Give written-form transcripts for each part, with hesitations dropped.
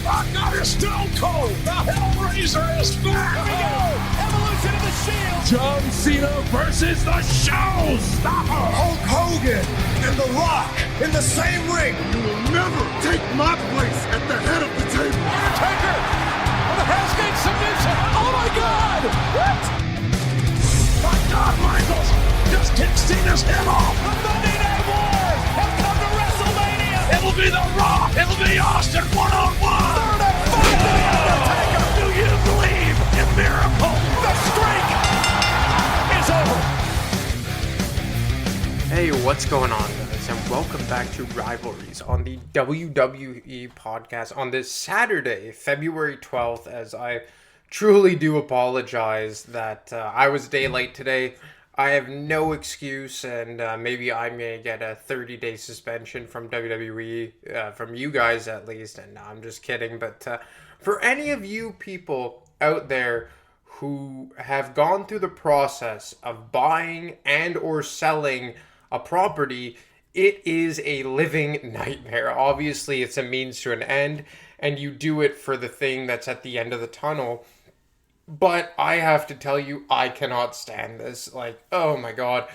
Rock out is Stone Cold. The Hellraiser is back. Here we go. Evolution of the Shield. John Cena versus the Showstopper. Hulk Hogan and The Rock in the same ring. You will never take my place at the head of the table. Undertaker with a Hell's Gate submission. Oh my God! What? My God, Michaels just kicked Cena's head off. The Monday Night Wars have come to WrestleMania. It'll be The Rock. It'll be Austin one-on-one. Third and five to the Undertaker. Do you believe in miracles? The streak is over. Hey, what's going on, guys? And welcome back to Rivalries on the WWE podcast on this Saturday, February 12th, as I truly do apologize that I was a day late today. I have no excuse, and maybe I may get a 30-day suspension from WWE, from you guys at least, and no, I'm just kidding, but for any of you people out there who have gone through the process of buying and or selling a property, it is a living nightmare. Obviously, it's a means to an end, and you do it for the thing that's at the end of the tunnel. But I have to tell you, I cannot stand this. Like, oh my God.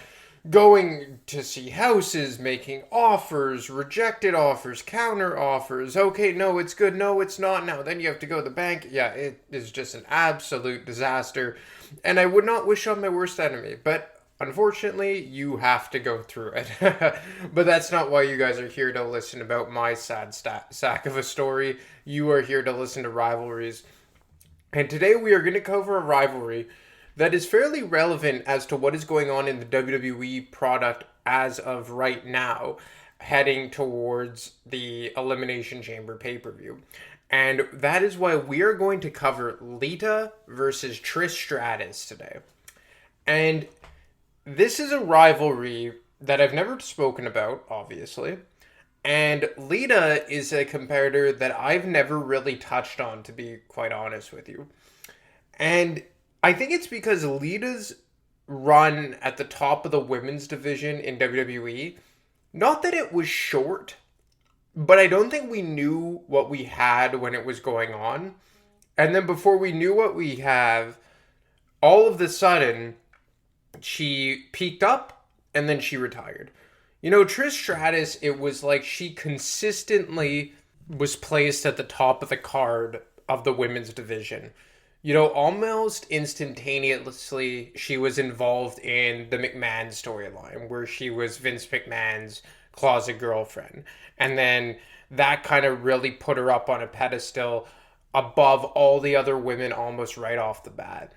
Going to see houses, making offers, rejected offers, counter offers. Okay, no, it's good. No, it's not. Now, then you have to go to the bank. Yeah, it is just an absolute disaster. And I would not wish on my worst enemy. But unfortunately, you have to go through it. But that's not why you guys are here to listen about my sad sack of a story. You are here to listen to Rivalries. And today we are going to cover a rivalry that is fairly relevant as to what is going on in the WWE product as of right now, heading towards the Elimination Chamber pay-per-view. And that is why we are going to cover Lita versus Trish Stratus today. And this is a rivalry that I've never spoken about, obviously. And Lita is a competitor that I've never really touched on, to be quite honest with you. And I think it's because Lita's run at the top of the women's division in WWE, not that it was short, but I don't think we knew what we had when it was going on. And then before we knew what we have, all of a sudden, she peaked up and then she retired. You know, Trish Stratus, it was like she consistently was placed at the top of the card of the women's division. You know, almost instantaneously, she was involved in the McMahon storyline, where she was Vince McMahon's closet girlfriend. And then that kind of really put her up on a pedestal above all the other women almost right off the bat.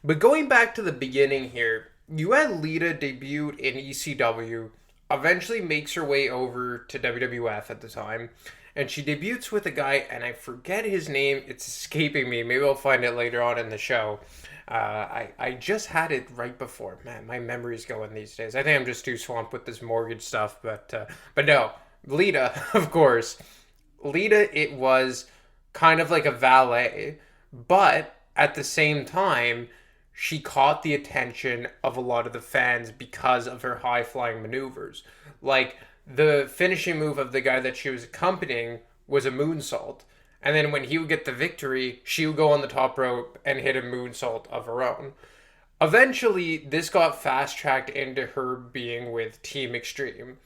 But going back to the beginning here, you had Lita debuted in ECW, eventually makes her way over to WWF at the time, and she debuts with a guy, and I forget his name, it's escaping me, maybe I'll find it later on in the show. I just had it right before. Man, my memory's going these days. I think I'm just too swamped with this mortgage stuff, but no, Lita, of course. Lita, it was kind of like a valet, but at the same time, she caught the attention of a lot of the fans because of her high-flying maneuvers. Like, the finishing move of the guy that she was accompanying was a moonsault. And then when he would get the victory, she would go on the top rope and hit a moonsault of her own. Eventually, this got fast-tracked into her being with Team Extreme.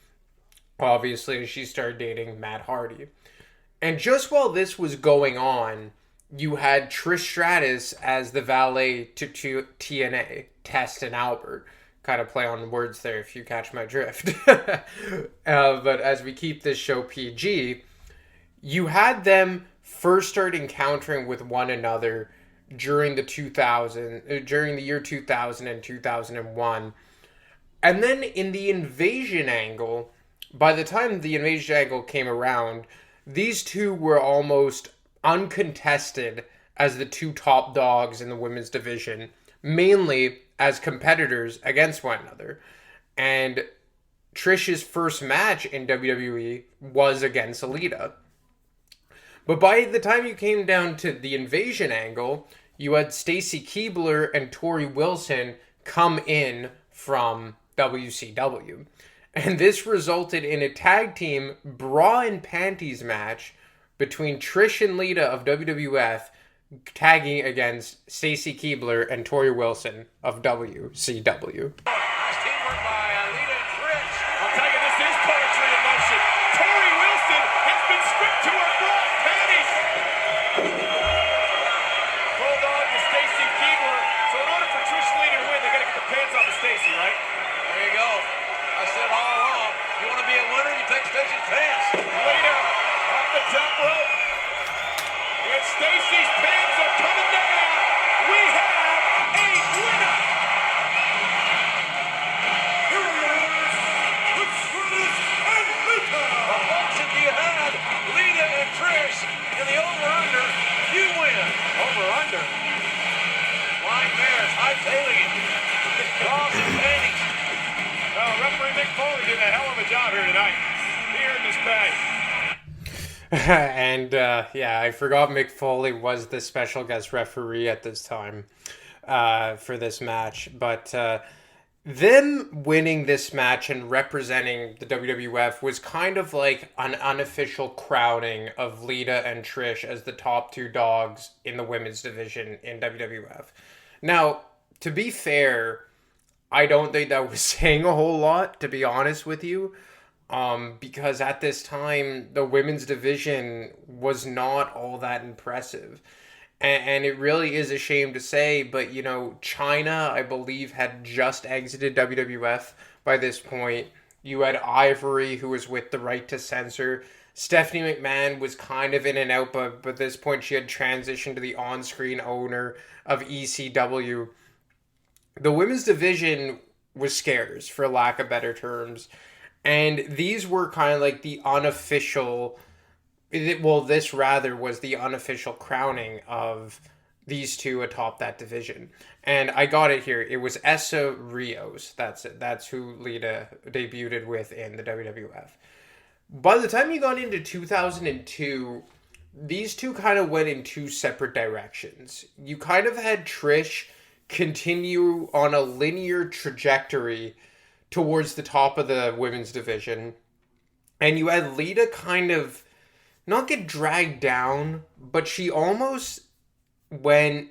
Obviously, she started dating Matt Hardy. And just while this was going on, you had Trish Stratus as the valet to TNA, Test and Albert. Kind of play on words there if you catch my drift. But as we keep this show PG, you had them first start encountering with one another during the year 2000 and 2001. And then in the invasion angle, by the time the invasion angle came around, these two were almost uncontested as the two top dogs in the women's division, mainly as competitors against one another. And Trish's first match in WWE was against Lita. But by the time you came down to the invasion angle, you had Stacy Keibler and Tori Wilson come in from WCW. And this resulted in a tag team bra and panties match between Trish and Lita of WWF tagging against Stacy Keibler and Tori Wilson of WCW. Nice teamwork by Lita and Trish. I'll tell you, this is poetry in motion. Tori Wilson has been stripped to her bra panties. Bulldog to Stacy Keibler. So in order for Trish and Lita to win, they got to get the pants off of Stacy, right? There you go. I said all along, you want to be a winner, you take Stacy's pants. Lita off the top rope. And Stacy's pants are coming down. We have a winner. Here he is, the Trish and Lita. A function you had, Lita and Trish, in the over-under, you win. Over-under. Flying bears, hightailing it. Cross and panties. Well, referee Mick Foley did a hell of a job here tonight. He earned his pay. And yeah, I forgot Mick Foley was the special guest referee at this time for this match. But them winning this match and representing the WWF was kind of like an unofficial crowning of Lita and Trish as the top two dogs in the women's division in WWF. Now, to be fair, I don't think that was saying a whole lot, to be honest with you. Because at this time, the women's division was not all that impressive. And it really is a shame to say, but, you know, China, I believe, had just exited WWF by this point. You had Ivory, who was with the Right to Censor. Stephanie McMahon was kind of in and out, but at this point, she had transitioned to the on-screen owner of ECW. The women's division was scarce, for lack of better terms. And these were kind of like the unofficial, this rather was the unofficial crowning of these two atop that division. And I got it here. It was Essa Rios. That's it. That's who Lita debuted with in the WWF. By the time you got into 2002, these two kind of went in two separate directions. You kind of had Trish continue on a linear trajectory towards the top of the women's division. And you had Lita kind of not get dragged down, but she almost went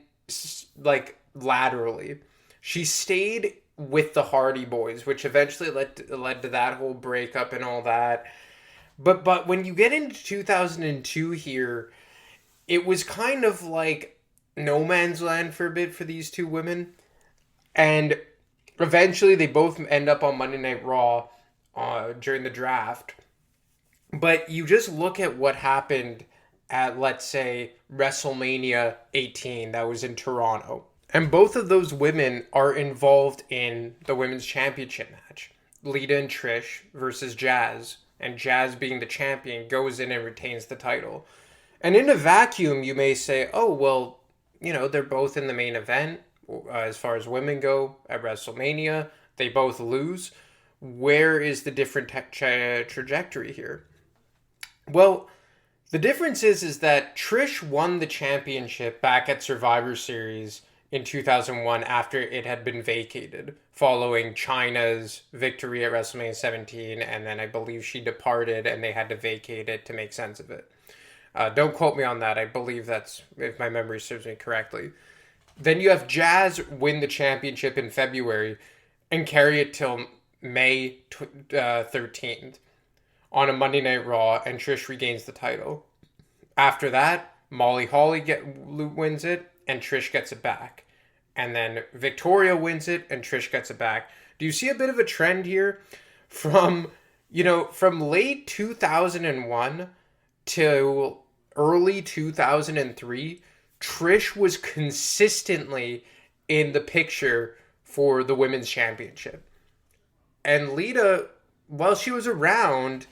like laterally. She stayed with the Hardy Boys, which eventually led to that whole breakup and all that. But when you get into 2002 here, it was kind of like no man's land for a bit for these two women. And eventually, they both end up on Monday Night Raw during the draft. But you just look at what happened at, let's say, WrestleMania 18 that was in Toronto. And both of those women are involved in the Women's Championship match. Lita and Trish versus Jazz. And Jazz, being the champion, goes in and retains the title. And in a vacuum, you may say, oh, well, you know, they're both in the main event. As far as women go at WrestleMania, they both lose. Where is the different trajectory here? Well, the difference is that Trish won the championship back at Survivor Series in 2001 after it had been vacated, following Chyna's victory at WrestleMania 17, and then I believe she departed and they had to vacate it to make sense of it. Don't quote me on that. I believe that's, if my memory serves me correctly. Then you have Jazz win the championship in February and carry it till May 13th on a Monday Night Raw, and Trish regains the title. After that, Molly Holly wins it, and Trish gets it back. And then Victoria wins it, and Trish gets it back. Do you see a bit of a trend here? From late 2001 to early 2003, Trish was consistently in the picture for the women's championship. And Lita, while she was around,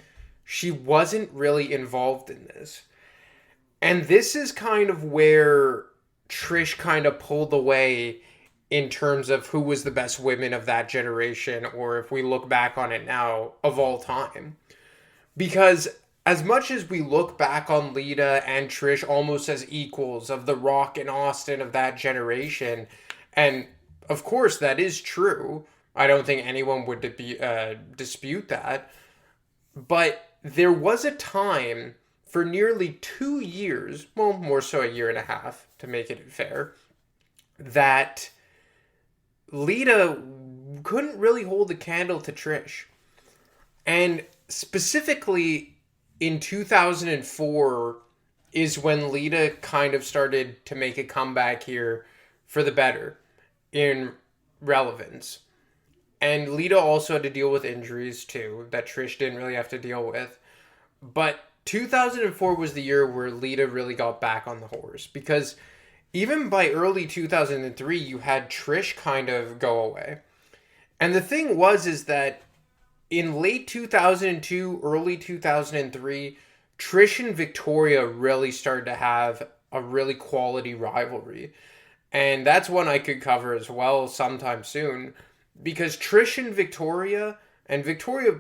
she wasn't really involved in this. And this is kind of where Trish kind of pulled away in terms of who was the best women of that generation, or if we look back on it now, of all time. Because as much as we look back on Lita and Trish almost as equals of The Rock and Austin of that generation, and of course that is true, I don't think anyone would dispute that, but there was a time for nearly 2 years, well, more so a year and a half to make it fair, that Lita couldn't really hold a candle to Trish. And specifically in 2004 is when Lita kind of started to make a comeback here for the better in relevance. And Lita also had to deal with injuries too that Trish didn't really have to deal with. But 2004 was the year where Lita really got back on the horse, because even by early 2003 you had Trish kind of go away. And the thing is that in late 2002, early 2003, Trish and Victoria really started to have a really quality rivalry. And that's one I could cover as well sometime soon, because Trish and Victoria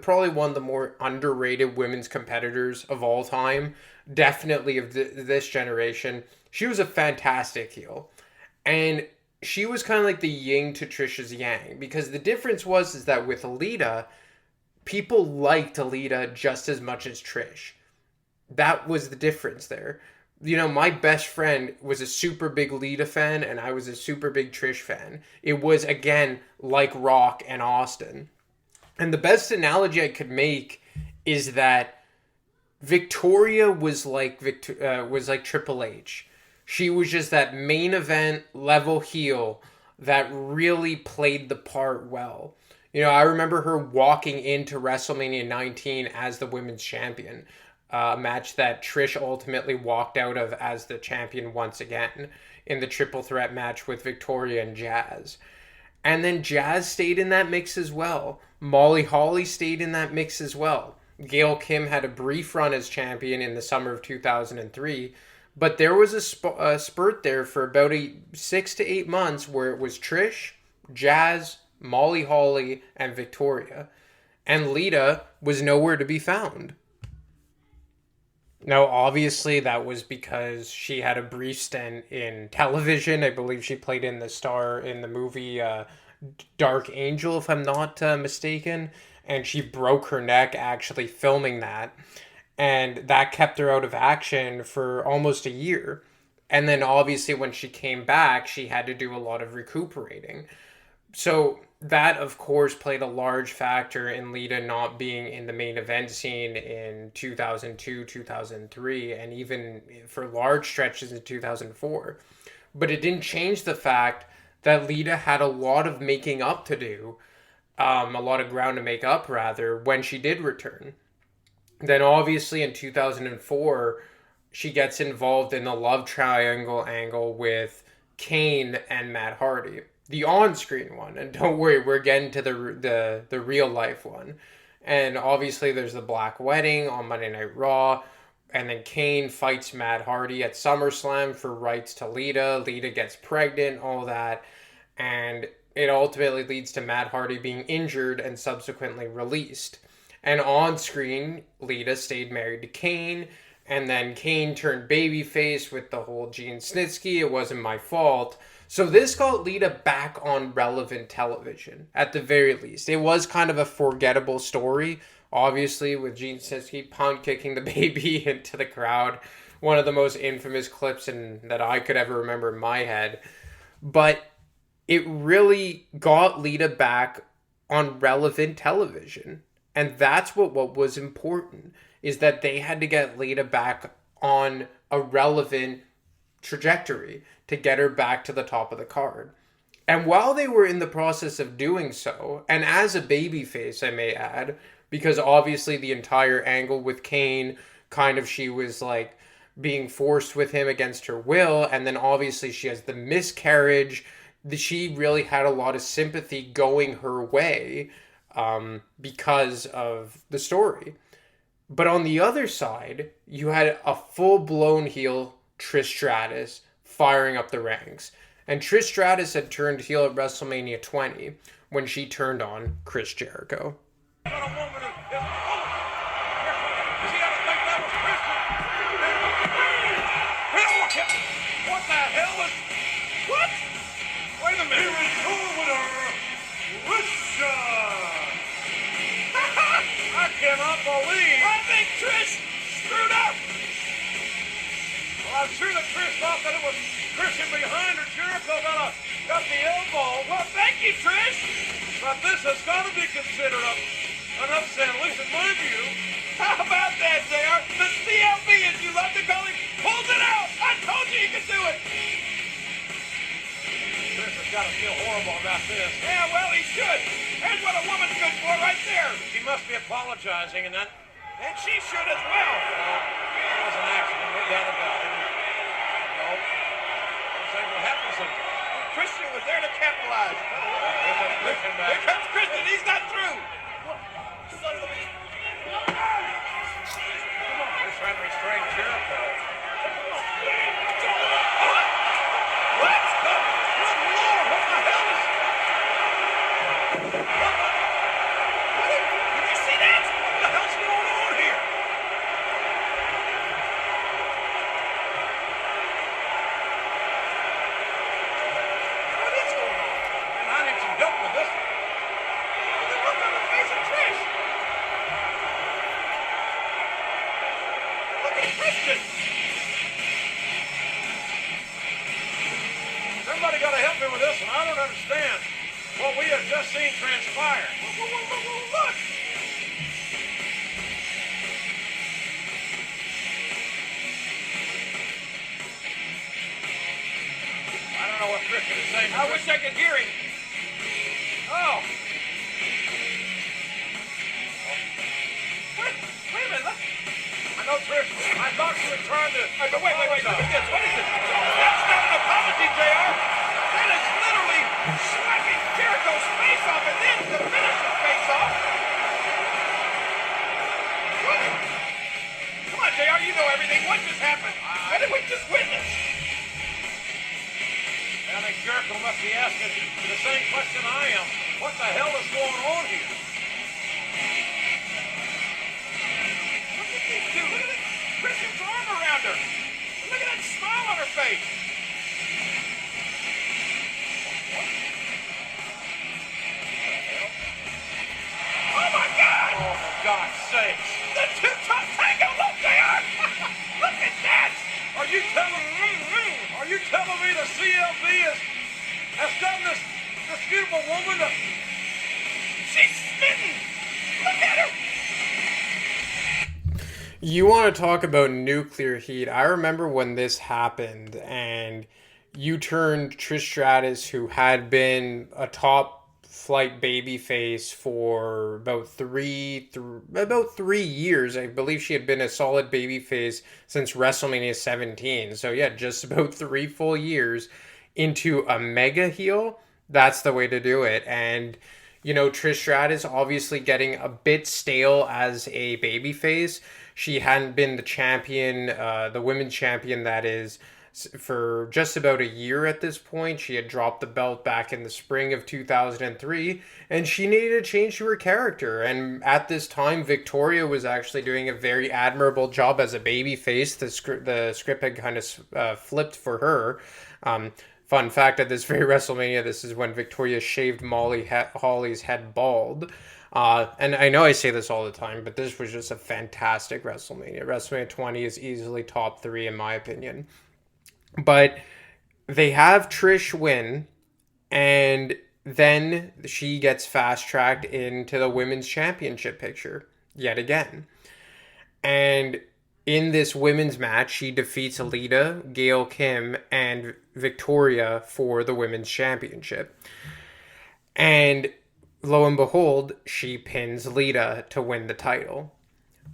probably one of the more underrated women's competitors of all time, definitely of this generation. She was a fantastic heel. And she was kind of like the yin to Trish's yang, because the difference is that with Lita, people liked Lita just as much as Trish. That was the difference there. You know, my best friend was a super big Lita fan, and I was a super big Trish fan. It was, again, like Rock and Austin. And the best analogy I could make is that Victoria was like Triple H. She was just that main event level heel that really played the part well. You know, I remember her walking into WrestleMania 19 as the women's champion. A match that Trish ultimately walked out of as the champion once again in the triple threat match with Victoria and Jazz. And then Jazz stayed in that mix as well. Molly Holly stayed in that mix as well. Gail Kim had a brief run as champion in the summer of 2003, but there was a spurt there for about 6 to 8 months where it was Trish, Jazz, Molly Holly, and Victoria. And Lita was nowhere to be found. Now, obviously, that was because she had a brief stint in television. I believe she played in the movie Dark Angel, if I'm not mistaken. And she broke her neck actually filming that. And that kept her out of action for almost a year. And then, obviously, when she came back, she had to do a lot of recuperating. So that, of course, played a large factor in Lita not being in the main event scene in 2002, 2003, and even for large stretches in 2004. But it didn't change the fact that Lita had a lot of making up to do, a lot of ground to make up, rather, when she did return. Then, obviously, in 2004, she gets involved in the love triangle angle with Kane and Matt Hardy. The on-screen one, and don't worry, we're getting to the real life one. And obviously there's the Black Wedding on Monday Night Raw, and then Kane fights Matt Hardy at SummerSlam for rights to Lita. Lita gets pregnant, all that, and it ultimately leads to Matt Hardy being injured and subsequently released. And on-screen, Lita stayed married to Kane, and then Kane turned babyface with the whole Gene Snitsky, it wasn't my fault. So this got Lita back on relevant television, at the very least. It was kind of a forgettable story, obviously, with Gene Snitsky pound kicking the baby into the crowd. One of the most infamous clips that I could ever remember in my head. But it really got Lita back on relevant television. And that's what was important, is that they had to get Lita back on a relevant trajectory to get her back to the top of the card. And while they were in the process of doing so, and as a babyface, I may add, because obviously the entire angle with Kane, kind of she was like being forced with him against her will, and then obviously she has the miscarriage, she really had a lot of sympathy going her way because of the story. But on the other side, you had a full-blown heel Trish Stratus firing up the ranks. And Trish Stratus had turned heel at WrestleMania 20 when she turned on Chris Jericho. What the hell is... What? Wait a minute. Here is your winner, Risha. I cannot believe... I think Trish screwed up. I'm sure that Trish thought that it was Christian behind her. Jericho got the elbow. Well, thank you, Trish. But this has got to be considered an upset, at least in my view. How about that, JR? The CLB, as you love to call him, pulls it out. I told you he could do it. Trish has got to feel horrible about this. Yeah, well, he should. Here's what a woman's good for right there. He must be apologizing, and she should as well. It was an accident. No doubt about it. No. I'm saying what happens to Christian was there to capitalize. Here comes Christian back. Here comes Christian. He's not through. Son of a bitch. He's trying to restrain Jericho. What? Good Lord, what the hell is... Did you see that? What the hell's going on here? What is going on? Man, I need some help with this one. Look on the face of Trish. Look at Christian. Somebody got to help me with this one. I don't understand what we have just seen transpire. Look. I don't know what Christian is saying. I wish I could hear him. Oh. Wait a minute. I know Trish. I thought she was trying to... Wait. Look at this. What is this? That's not an apology, JR. That is literally slapping Jericho's face off and then to finish his face off. What? Come on, JR. You know everything. What just happened? What did we just witness? I think Jericho must be asking the same question I am. What the hell is going on here? Look at these two. Look at this. Christian's arm around her. Look at that smile on her face. Oh my God! Oh for God's sakes. The two top tango. Look, JR. Look at that. Are you telling me the CLB has done this beautiful woman? She's smitten. Look at her. You want to talk about nuclear heat. I remember when this happened and you turned Trish Stratus, who had been a top flight babyface for about three years. I believe she had been a solid babyface since WrestleMania 17. So yeah, just about 3 full years into a mega heel. That's the way to do it. And you know, Trish Stratus obviously getting a bit stale as a babyface. She hadn't been the champion, the women's champion, that is, for just about a year at this point. She had dropped the belt back in the spring of 2003, and she needed a change to her character. And at this time, Victoria was actually doing a very admirable job as a babyface. The script had kind of flipped for her. Fun fact, at this very WrestleMania, this is when Victoria shaved Holly's head bald. And I know I say this all the time, but this was just a fantastic WrestleMania. WrestleMania 20 is easily top 3 in my opinion. But they have Trish win, and then she gets fast-tracked into the women's championship picture yet again. And in this women's match, she defeats Lita, Gail Kim, and Victoria for the women's championship. And lo and behold, she pins Lita to win the title.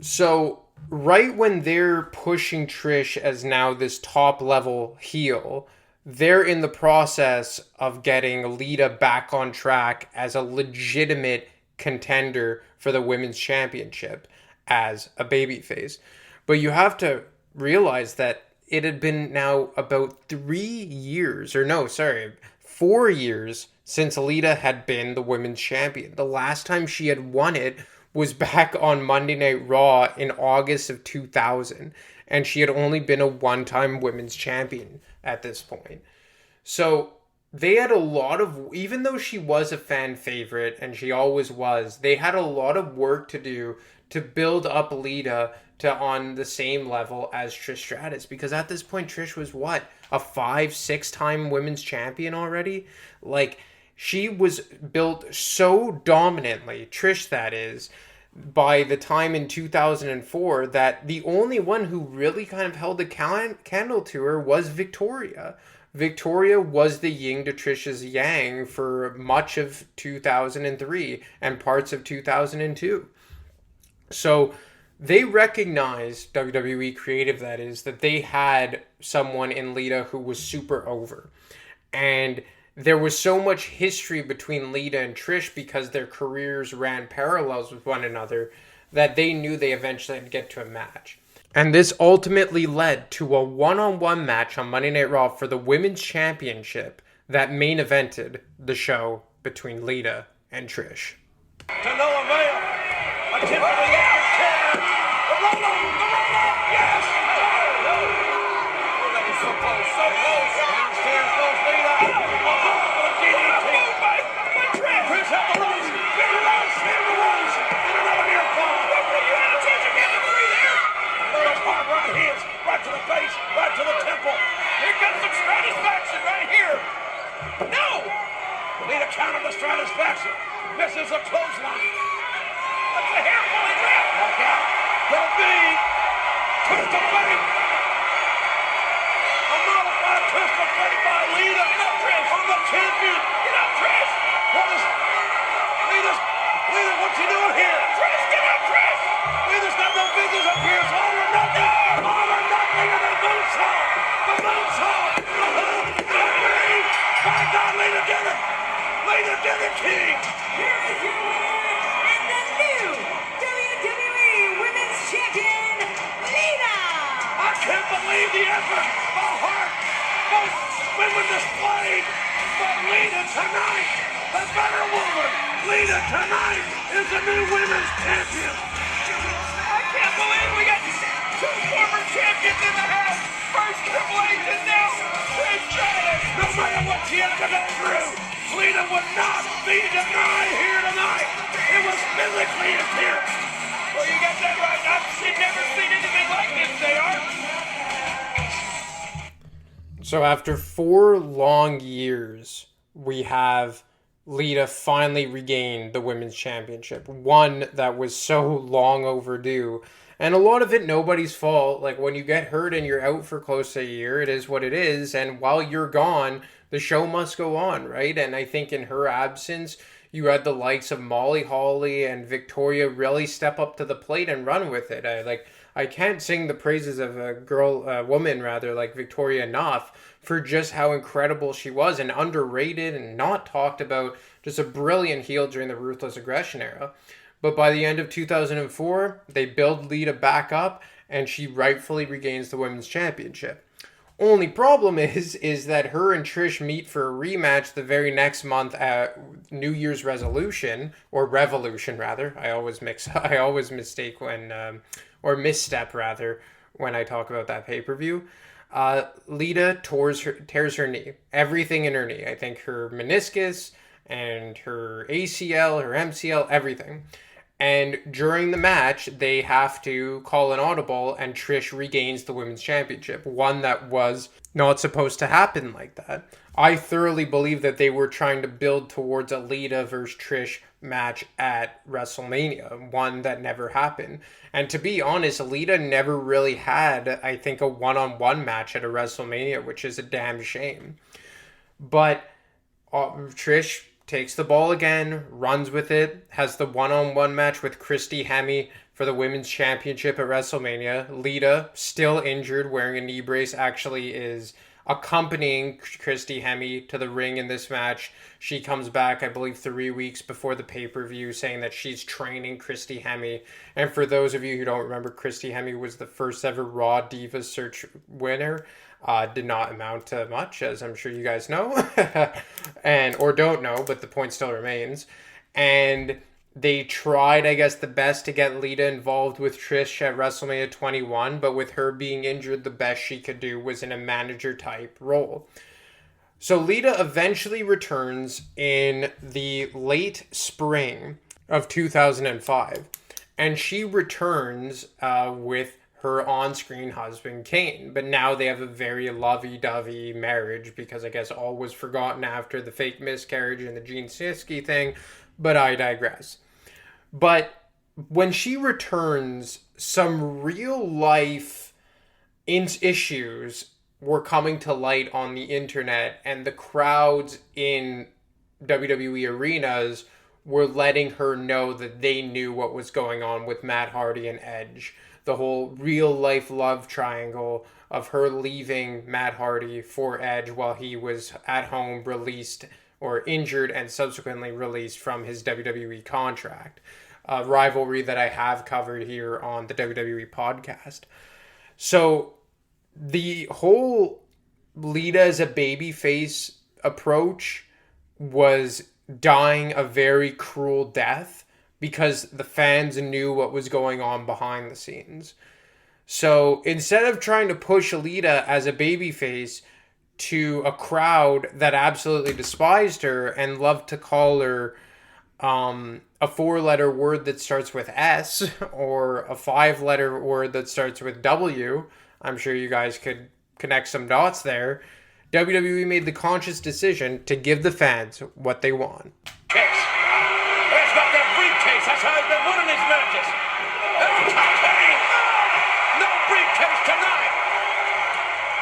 So right when they're pushing Trish as now this top level heel, they're in the process of getting Lita back on track as a legitimate contender for the women's championship as a babyface. But you have to realize that it had been now about 4 years since Lita had been the women's champion. The last time she had won it was back on Monday Night Raw in August of 2000. And she had only been a one-time women's champion at this point. So they had a lot of, even though she was a fan favorite, and she always was, they had a lot of work to do to build up Lita to on the same level as Trish Stratus, because at this point Trish was what, a 5-6 time women's champion already. Like, she was built so dominantly, Trish that is, by the time in 2004 that the only one who really kind of held the candle to her was Victoria. Victoria was the yin to Trish's yang for much of 2003 and parts of 2002. So they recognized, WWE creative that is, that they had someone in Lita who was super over. And there was so much history between Lita and Trish because their careers ran parallels with one another that they knew they eventually had to get to a match. And this ultimately led to a one-on-one match on Monday Night Raw for the Women's Championship that main evented the show between Lita and Trish. To no avail. Attempt to the chair. The roll-up. Yes. No. Oh, that was so close. So close. Downstairs goes Lita. Oh, DDT. By Trish. Trish at the ropes. Spin the ropes. Spin the ropes. And another near fall. You had a chance again to three there. Those hard right hands. Right to the face. Right to the temple. Here comes some satisfaction right here. No. Lita countered the satisfaction. Misses a clothesline. That's a hair pulling grab. Knock out. Could it be? Twist of fate. A modified twist of fate by Lita. Get up, Trish. On the champion. Get up, Trish. What is Lita, what's she doing here? Trish, get up, Trish. Lita's got no business up here. It's all or nothing. All or nothing. And the moonsault. The moonsault. My God, Lita did it. Lita did it, King. Here is your winner and the new WWE Women's Champion, Lita! I can't believe the effort, the heart, both women displayed. But Lita tonight, the better woman, Lita tonight is the new women's champion. I can't believe we got two former champions in the house. First Triple H and now Trish Stratus. No matter what she had to go through, Lita would not be denied here tonight. It was physically intense. Well, you got that right. I've never seen anything like this, JR. So after 4 long years, we have Lita finally regained the Women's Championship. One that was so long overdue. And a lot of it nobody's fault. Like, when you get hurt and you're out for close to a year, it is what it is. And while you're gone, the show must go on, right? And I think in her absence, you had the likes of Molly Holly and Victoria really step up to the plate and run with it. I can't sing the praises of a woman like Victoria enough for just how incredible she was and underrated and not talked about. Just a brilliant heel during the Ruthless Aggression Era. But by the end of 2004, they build Lita back up and she rightfully regains the Women's Championship. Only problem is that her and Trish meet for a rematch the very next month at New Year's Resolution, or Revolution rather. I always mistake when or misstep rather when I talk about that pay-per-view. Lita tears her knee, everything in her knee. I think her meniscus and her ACL, her MCL, everything. And during the match, they have to call an audible, and Trish regains the Women's Championship. One that was not supposed to happen like that. I thoroughly believe that they were trying to build towards a Lita versus Trish match at WrestleMania. One that never happened. And to be honest, Lita never really had, I think, a one-on-one match at a WrestleMania, which is a damn shame. But Trish takes the ball again, runs with it, has the one-on-one match with Christy Hemme for the Women's Championship at WrestleMania. Lita, still injured, wearing a knee brace, actually is accompanying Christy Hemme to the ring in this match. She comes back, I believe, 3 weeks before the pay-per-view, saying that she's training Christy Hemme. And for those of you who don't remember, Christy Hemme was the first ever Raw Divas Search winner. Did not amount to much, as I'm sure you guys know, or don't know, but the point still remains. And they tried, I guess, the best to get Lita involved with Trish at WrestleMania 21, but with her being injured, the best she could do was in a manager-type role. So Lita eventually returns in the late spring of 2005. and she returns with her on-screen husband Kane, but now they have a very lovey-dovey marriage because I guess all was forgotten after the fake miscarriage and the Gene Siski thing, but I digress. But when she returns, some real-life issues were coming to light on the internet, and the crowds in WWE arenas were letting her know that they knew what was going on with Matt Hardy and Edge. The whole real-life love triangle of her leaving Matt Hardy for Edge while he was at home released or injured and subsequently released from his WWE contract. A rivalry that I have covered here on the WWE podcast. So the whole Lita as a babyface approach was dying a very cruel death because the fans knew what was going on behind the scenes. So instead of trying to push Lita as a babyface to a crowd that absolutely despised her and loved to call her a 4-letter word that starts with S or a 5-letter word that starts with W, I'm sure you guys could connect some dots there, WWE made the conscious decision to give the fans what they want. That's got that briefcase. That's how he's been winning these matches. That's Kane. No briefcase tonight.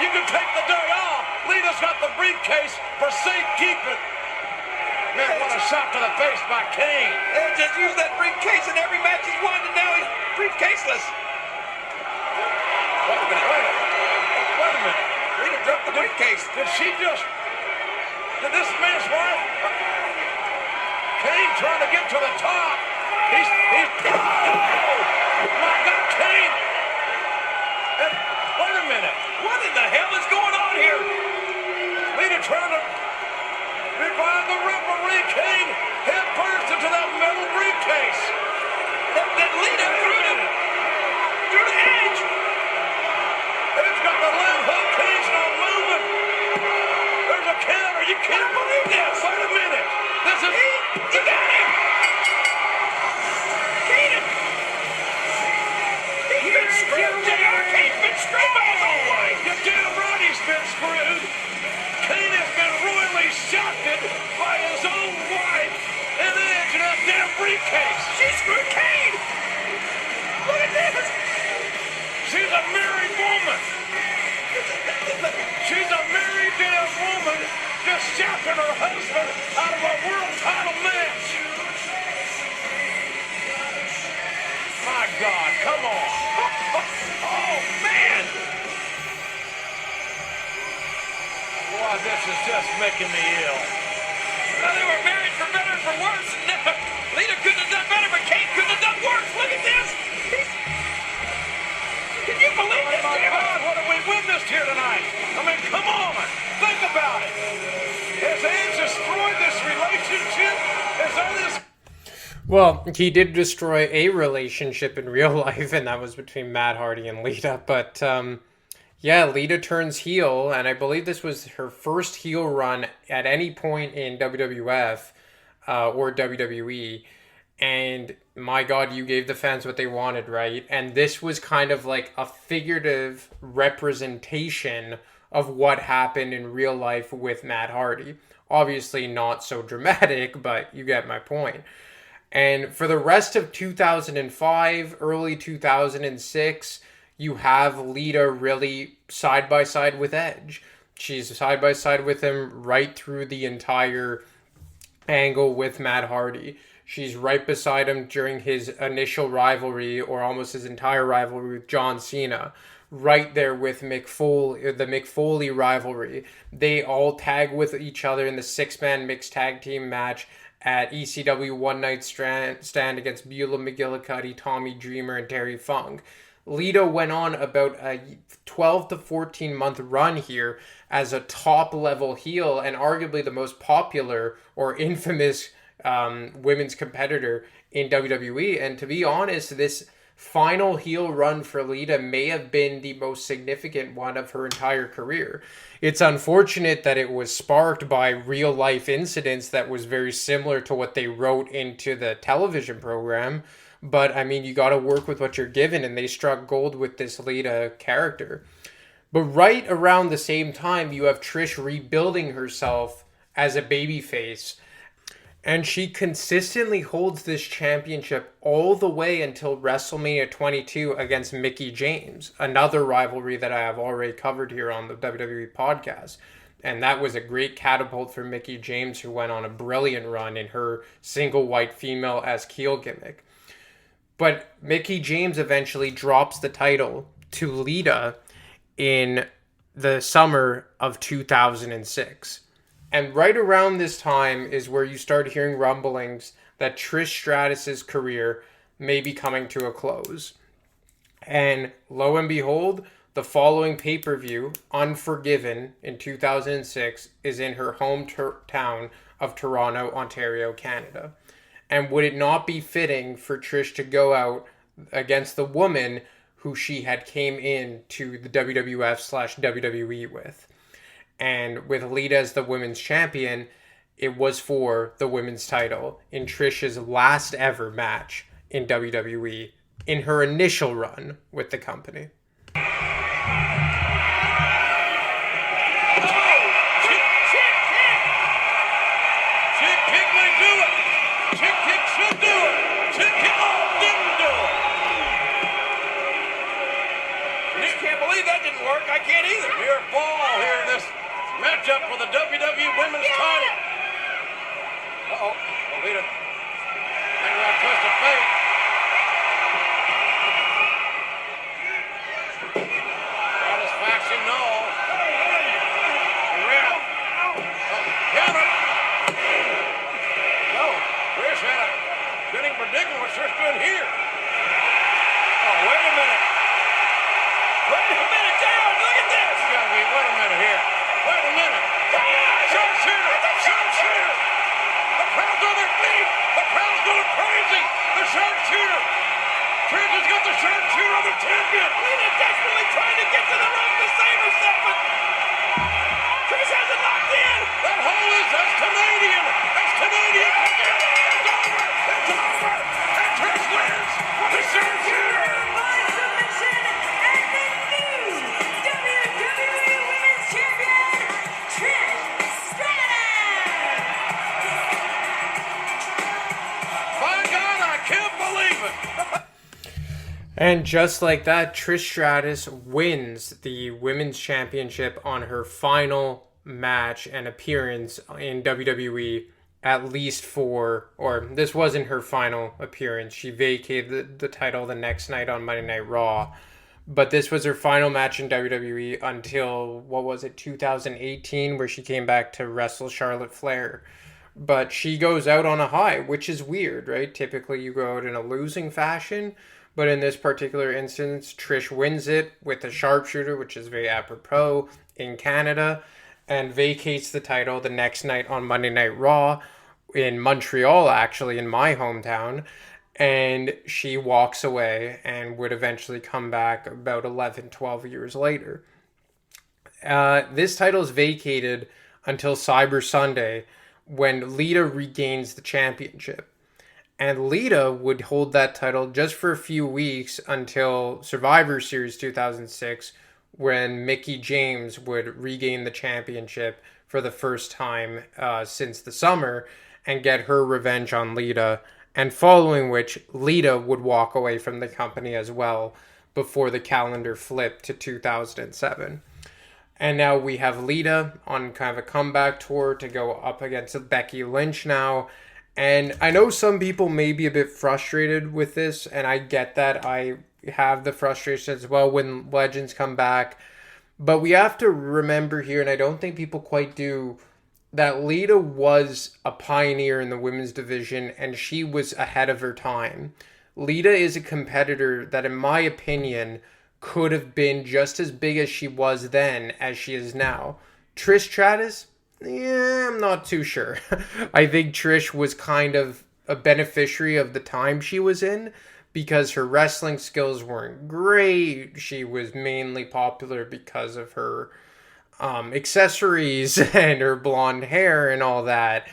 You can take the day off. Lita's got the briefcase for safekeeping. Man, what a shot to the face by Kane. They just used that briefcase in every match he's won, and now he's briefcaseless. Wait a minute. Lita dropped the briefcase. Did this man's wife? Kane trying to get to the top. He's oh, my God, Kane. And wait a minute. What in the hell is going on here? Lita trying to revive the referee. Kane head first into that metal briefcase. That Lita threw the Edge. It's got the limb hook. Kane's not moving. There's a counter. You can't believe this. Wait a minute. This is... You got him. Kane. He's been screwed, JR. Kane's been screwed by his own wife. You're damn right he's been screwed. Kane has been royally shafted by his own wife and Edge in that damn briefcase. She screwed Kane. Look at this. She's a married woman. She's a married damn woman just shafting her husband out of a world title match. My God, come on. Oh, man. Boy, this is just making me ill. Well, they were married for better and for worse. Lita couldn't have done better, but Kane couldn't have done worse. Look at this. Can you believe this? Oh, my God, what have we witnessed here tonight? I mean, come on. Think about it. Has Edge destroyed this relationship? Is all this... Well, he did destroy a relationship in real life, and that was between Matt Hardy and Lita. But, yeah, Lita turns heel, and I believe this was her first heel run at any point in WWF or WWE. And, my God, you gave the fans what they wanted, right? And this was kind of like a figurative representation of what happened in real life with Matt Hardy. Obviously not so dramatic, but you get my point. And for the rest of 2005, early 2006, you have Lita really side by side with Edge. She's side by side with him right through the entire angle with Matt Hardy. She's right beside him during his initial rivalry, or almost his entire rivalry with John Cena. Right there with Mick Foley, the Mick Foley rivalry. They all tag with each other in the 6-man mixed tag team match at ECW One Night Stand against Beulah McGillicuddy, Tommy Dreamer, and Terry Funk. Lita went on about a 12 to 14 month run here as a top level heel and arguably the most popular or infamous women's competitor in WWE. And to be honest, this final heel run for Lita may have been the most significant one of her entire career. It's unfortunate that it was sparked by real life incidents that was very similar to what they wrote into the television program, But, I mean, you got to work with what you're given, and they struck gold with this Lita character. But right around the same time, you have Trish rebuilding herself as a babyface. And she consistently holds this championship all the way until WrestleMania 22 against Mickie James, another rivalry that I have already covered here on the WWE podcast. And that was a great catapult for Mickie James, who went on a brilliant run in her single white female as heel gimmick. But Mickie James eventually drops the title to Lita in the summer of 2006. And right around this time is where you start hearing rumblings that Trish Stratus's career may be coming to a close. And lo and behold, the following pay-per-view, Unforgiven, in 2006, is in her hometown of Toronto, Ontario, Canada. And would it not be fitting for Trish to go out against the woman who she had came in to the WWF/WWE with? And with Lita as the women's champion, it was for the women's title in Trish's last ever match in WWE in her initial run with the company. I can't either. Near fall here in this matchup for the WWE Women's title. Uh-oh. Lita. Hanging around twist of fate. Satisfaction, no. Around. Counter. No. Trish had a spinning predicament. What's Trish doing here? Oh, wait a minute. Wait a minute, Darren, look at this! You gotta be, wait a minute here. Wait a minute. Sharpshooter! Sharpshooter! The crowd's on their feet! The crowd's going crazy! The sharpshooter! Trish has got the sharpshooter on the champion! Lita desperately trying to get to the rope to save herself, but Trish has it locked in! That hole is, that's Canadian! That's Canadian! It's over! It's over! And Trish wins with the sharpshooter! And just like that, Trish Stratus wins the Women's Championship on her final match and appearance in WWE, at least or this wasn't her final appearance. She vacated the title the next night on Monday Night Raw. But this was her final match in WWE until, 2018, where she came back to wrestle Charlotte Flair. But she goes out on a high, which is weird, right? Typically you go out in a losing fashion. But in this particular instance, Trish wins it with a sharpshooter, which is very apropos in Canada, and vacates the title the next night on Monday Night Raw in Montreal, actually, in my hometown. And she walks away and would eventually come back about 11, 12 years later. This title is vacated until Cyber Sunday, when Lita regains the championship. And Lita would hold that title just for a few weeks until Survivor Series 2006, when Mickie James would regain the championship for the first time since the summer and get her revenge on Lita, and following which Lita would walk away from the company as well before the calendar flipped to 2007. And now we have Lita on kind of a comeback tour to go up against Becky Lynch now. And I know some people may be a bit frustrated with this, and I get that. I have the frustration as well when legends come back. But we have to remember here, and I don't think people quite do, that Lita was a pioneer in the women's division, and she was ahead of her time. Lita is a competitor that, in my opinion, could have been just as big as she was then as she is now. Trish Stratus? Yeah, I'm not too sure. I think Trish was kind of a beneficiary of the time she was in, because her wrestling skills weren't great. She was mainly popular because of her accessories and her blonde hair and all that.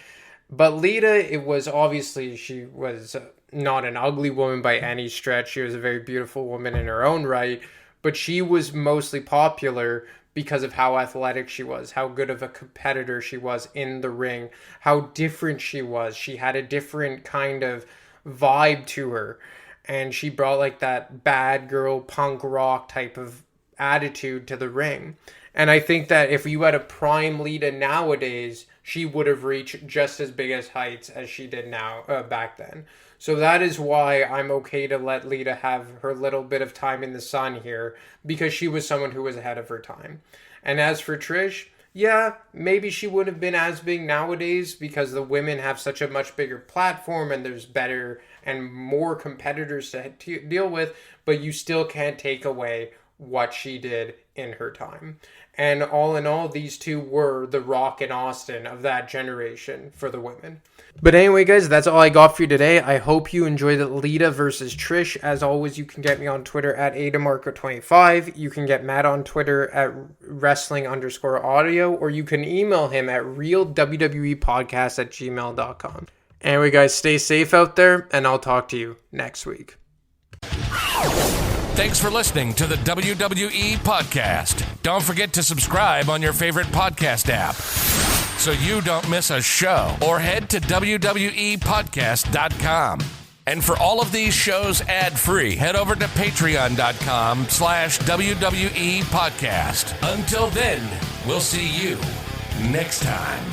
But Lita, it was obviously, she was not an ugly woman by any stretch. She was a very beautiful woman in her own right, but she was mostly popular because of how athletic she was, how good of a competitor she was in the ring, how different she was. She had a different kind of vibe to her, and she brought like that bad girl punk rock type of attitude to the ring. And I think that if you had a prime Lita nowadays, she would have reached just as big as heights as she did now back then. So that is why I'm okay to let Lita have her little bit of time in the sun here, because she was someone who was ahead of her time. And as for Trish, yeah, maybe she wouldn't have been as big nowadays because the women have such a much bigger platform and there's better and more competitors to deal with, but you still can't take away what she did in her time. And all in all, these two were the Rock and Austin of that generation for the women. But anyway, guys, that's all I got for you today. I hope you enjoyed Lita versus Trish. As always, you can get me on Twitter at AdaMarco25. You can get Matt on Twitter at wrestling_audio, or you can email him at realwwepodcast@gmail.com. Anyway, guys, stay safe out there, and I'll talk to you next week. Thanks for listening to the WWE Podcast. Don't forget to subscribe on your favorite podcast app so you don't miss a show, or head to WWEpodcast.com. And for all of these shows ad-free, head over to patreon.com/WWE Podcast. Until then, we'll see you next time.